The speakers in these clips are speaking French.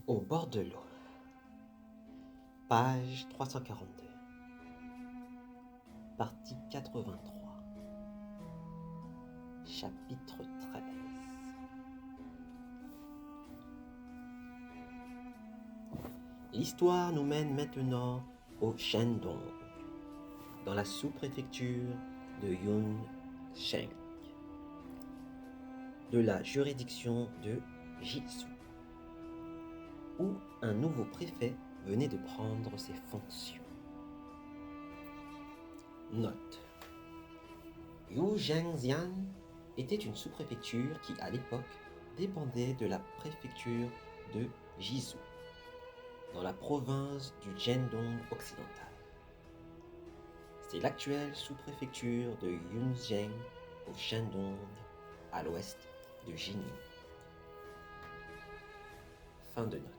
Au bord de l'eau. Page 342. Partie 83. Chapitre 13. L'histoire nous mène maintenant au Shandong, dans la sous-préfecture de Yunsheng, de la juridiction de Jisou, où un nouveau préfet venait de prendre ses fonctions. Note. Yuzhengxian était une sous-préfecture qui, à l'époque, dépendait de la préfecture de Jizhou, dans la province du Jiandong occidental. C'est l'actuelle sous-préfecture de Yunzheng au Shandong, à l'ouest de Jining. Fin de note.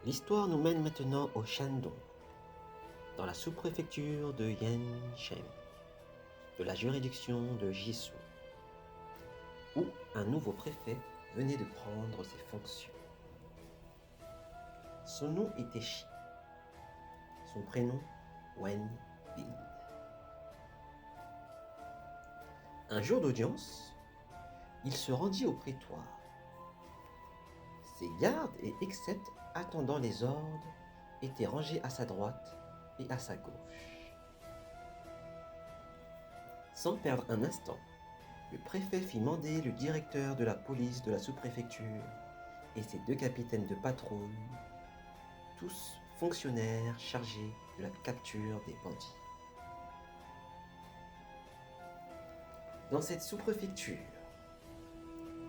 L'histoire nous mène maintenant au Shandong, dans la sous-préfecture de Yansheng, de la juridiction de Jisou, où un nouveau préfet venait de prendre ses fonctions. Son nom était Shi, son prénom Wen Bin. Un jour d'audience, il se rendit au prétoire. Ses gardes et excepts attendant les ordres étaient rangés à sa droite et à sa gauche. Sans perdre un instant, le préfet fit mander le directeur de la police de la sous-préfecture et ses 2 capitaines de patrouille, tous fonctionnaires chargés de la capture des bandits. Dans cette sous-préfecture,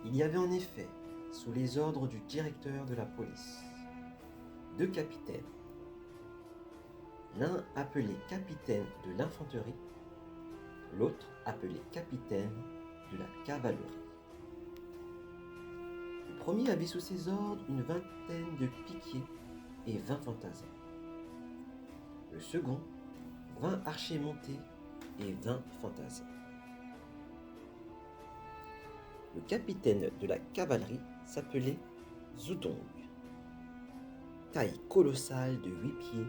il y avait en effet, sous les ordres du directeur de la police, 2 capitaines, l'un appelé capitaine de l'infanterie, l'autre appelé capitaine de la cavalerie. Le premier avait sous ses ordres une vingtaine de piquiers et 20 fantassins. Le second, 20 archers montés et 20 fantassins. Le capitaine de la cavalerie s'appelait Zudong. Taille colossale de 8 pieds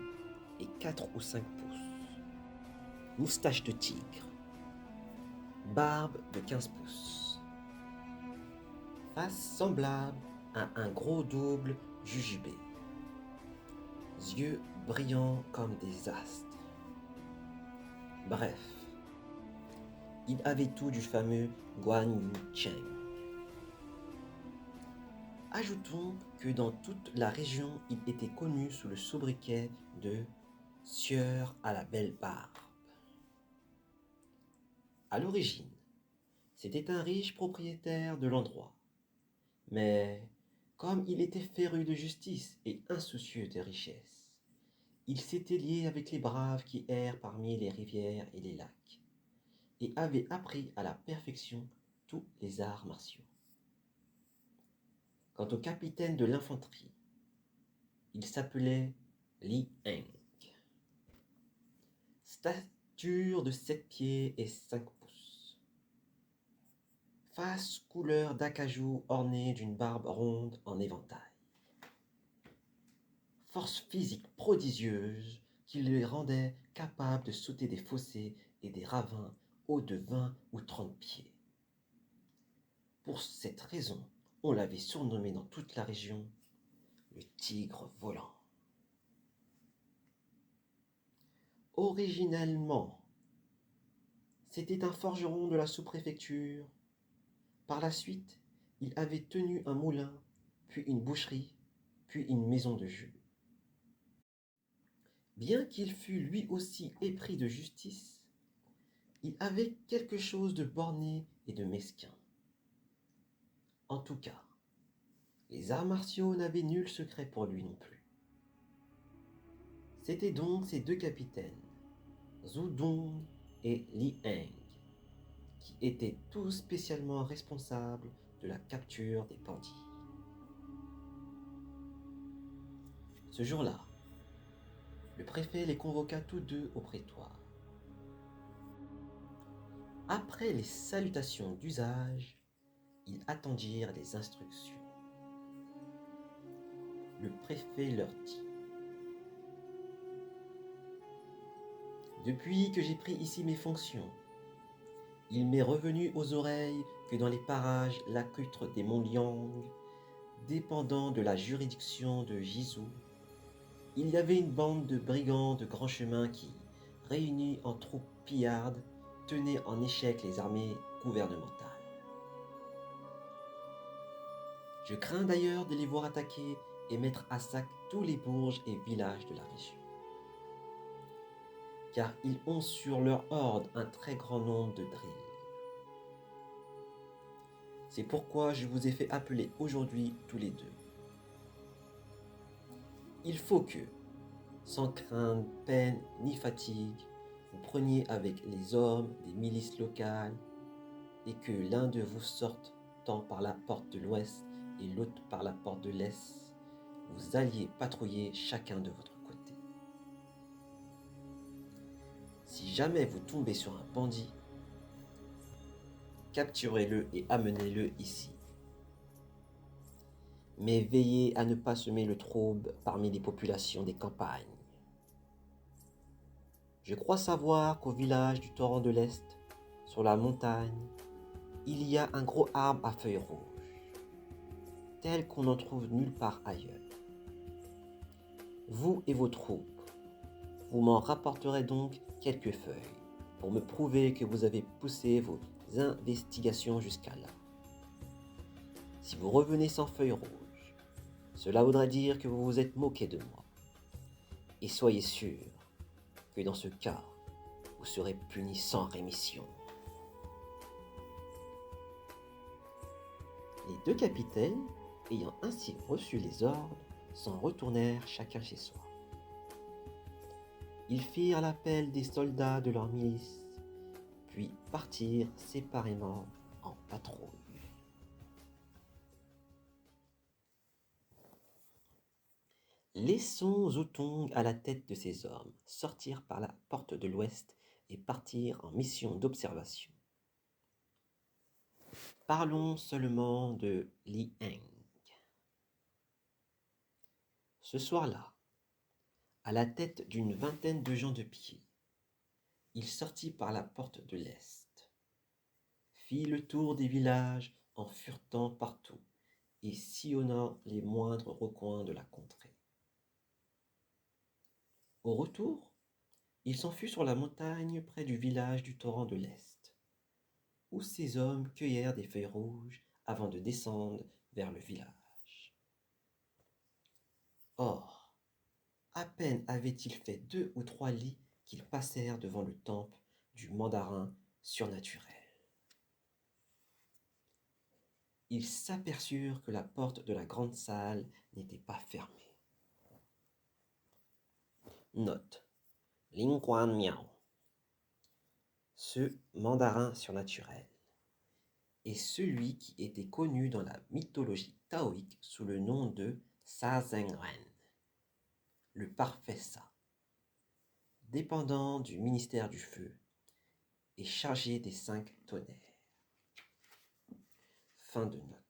et 4 ou 5 pouces. Moustache de tigre. Barbe de 15 pouces. Face semblable à un gros double jujubé. Yeux brillants comme des astres. Bref, il avait tout du fameux Guan Yu Cheng. Ajoutons que dans toute la région, il était connu sous le sobriquet de Sieur à la belle barbe. À l'origine, c'était un riche propriétaire de l'endroit. Mais comme il était féru de justice et insoucieux des richesses, il s'était lié avec les braves qui errent parmi les rivières et les lacs, et avait appris à la perfection tous les arts martiaux. Quant au capitaine de l'infanterie, il s'appelait Li Heng. Stature de 7 pieds et 5 pouces. Face couleur d'acajou ornée d'une barbe ronde en éventail. Force physique prodigieuse qui le rendait capable de sauter des fossés et des ravins hauts de 20 ou 30 pieds. Pour cette raison, on l'avait surnommé dans toute la région le tigre volant. Originellement, c'était un forgeron de la sous-préfecture. Par la suite, il avait tenu un moulin, puis une boucherie, puis une maison de jus. Bien qu'il fût lui aussi épris de justice, il avait quelque chose de borné et de mesquin. En tout cas, les arts martiaux n'avaient nul secret pour lui non plus. C'étaient donc ces 2 capitaines, Zudong et Li Heng, qui étaient tous spécialement responsables de la capture des bandits. Ce jour-là, le préfet les convoqua tous 2 au prétoire. Après les salutations d'usage, Ils attendirent les instructions. Le préfet leur dit: Depuis que j'ai pris ici mes fonctions, il m'est revenu aux oreilles que dans les parages lacustres des monts Liang, dépendant de la juridiction de Jizou, il y avait une bande de brigands de grand chemin qui, réunis en troupes pillardes, tenaient en échec les armées gouvernementales. Je crains d'ailleurs de les voir attaquer et mettre à sac tous les bourges et villages de la région, car ils ont sur leur horde un très grand nombre de drills. C'est pourquoi je vous ai fait appeler aujourd'hui tous les deux. Il faut que, sans crainte, peine ni fatigue, vous preniez avec les hommes des milices locales et que l'un de vous sorte tant par la porte de l'ouest et l'autre par la porte de l'est, vous alliez patrouiller chacun de votre côté. Si jamais vous tombez sur un bandit, capturez-le et amenez-le ici. Mais veillez à ne pas semer le trouble parmi les populations des campagnes. Je crois savoir qu'au village du torrent de l'Est, sur la montagne, il y a un gros arbre à feuilles rouges, tel qu'on n'en trouve nulle part ailleurs. Vous et vos troupes, vous m'en rapporterez donc quelques feuilles pour me prouver que vous avez poussé vos investigations jusqu'à là. Si vous revenez sans feuilles rouges, cela voudrait dire que vous vous êtes moqué de moi. Et soyez sûr que dans ce cas, vous serez puni sans rémission. Les deux capitaines, ayant ainsi reçu les ordres, s'en retournèrent chacun chez soi. Ils firent l'appel des soldats de leur milice, puis partirent séparément en patrouille. Laissons Zotong à la tête de ses hommes sortir par la porte de l'ouest et partir en mission d'observation. Parlons seulement de Li Heng. Ce soir-là, à la tête d'une vingtaine de gens de pied, il sortit par la porte de l'est, fit le tour des villages en furetant partout et sillonnant les moindres recoins de la contrée. Au retour, il s'en fut sur la montagne près du village du torrent de l'Est, où ses hommes cueillèrent des feuilles rouges avant de descendre vers le village. Or, à peine avait-il fait 2 ou 3 lits qu'ils passèrent devant le temple du mandarin surnaturel. Ils s'aperçurent que la porte de la grande salle n'était pas fermée. Note: Ling Quan Miao. Ce mandarin surnaturel est celui qui était connu dans la mythologie taoïque sous le nom de Sa Zheng-ren, le parfait Sa, dépendant du ministère du Feu et chargé des 5 tonnerres. Fin de note.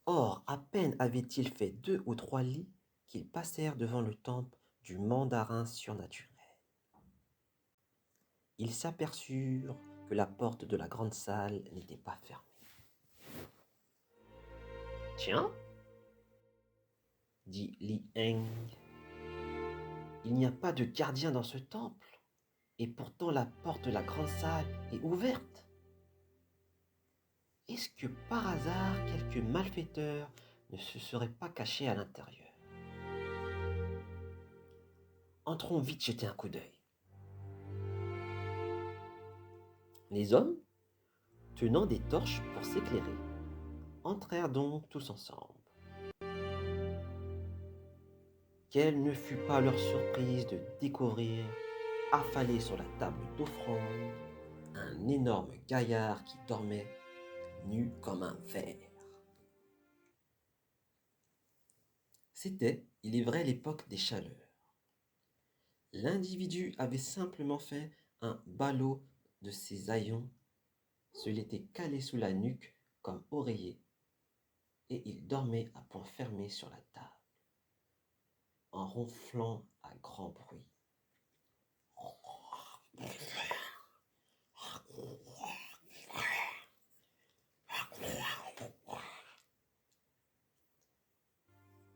Or, à peine avait-il fait 2 ou 3 lits qu'ils passèrent devant le temple du mandarin surnaturel. Ils s'aperçurent que la porte de la grande salle n'était pas fermée. « Tiens » dit Li Heng, « il n'y a pas de gardien dans ce temple, et pourtant la porte de la grande salle est ouverte. Est-ce que par hasard quelques malfaiteurs ne se seraient pas cachés à l'intérieur? Entrons vite jeter un coup d'œil. » Les hommes, tenant des torches pour s'éclairer, entrèrent donc tous ensemble. Quelle ne fut pas leur surprise de découvrir, affalé sur la table d'offrande, un énorme gaillard qui dormait, nu comme un ver. C'était, il est vrai, l'époque des chaleurs. L'individu avait simplement fait un ballot de ses haillons se l'était calé sous la nuque comme oreiller, et il dormait à poing fermé sur la table, en ronflant à grand bruit.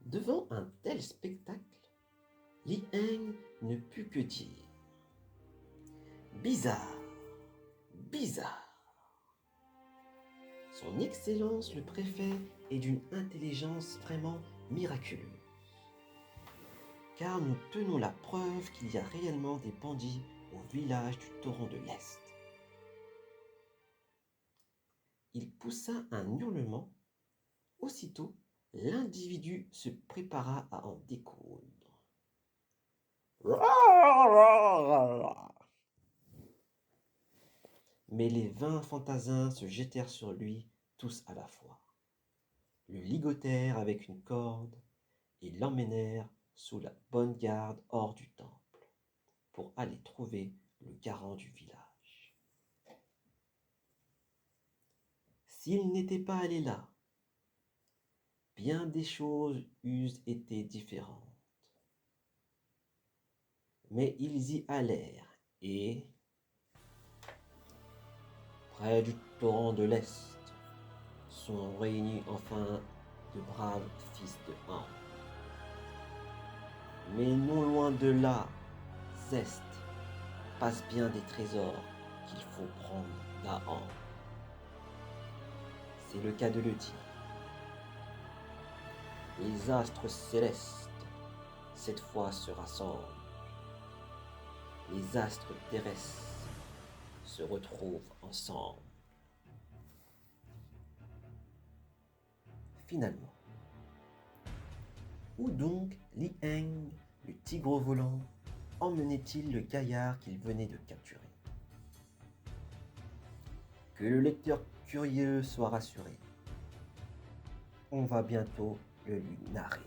Devant un tel spectacle, Li Heng ne put que dire: Bizarre, bizarre. Son Excellence le préfet est d'une intelligence vraiment miraculeuse, car nous tenons la preuve qu'il y a réellement des bandits au village du torrent de l'Est. Il poussa un hurlement. Aussitôt, l'individu se prépara à en découdre. Mais les 20 fantassins se jetèrent sur lui, tous à la fois, le ligotèrent avec une corde et l'emmenèrent sous la bonne garde hors du temple, pour aller trouver le garant du village. S'il n'était pas allé là, bien des choses eussent été différentes. Mais ils y allèrent, et, près du torrent de l'Est, sont réunis enfin de braves fils de Han. Mais non loin de là, Zest, passe bien des trésors qu'il faut prendre là Han. C'est le cas de le dire. Les astres célestes, cette fois, se rassemblent. Les astres terrestres se retrouvent ensemble. Finalement, où donc Li Heng, le tigre volant, emmenait-il le gaillard qu'il venait de capturer? Que le lecteur curieux soit rassuré. On va bientôt le lui narrer.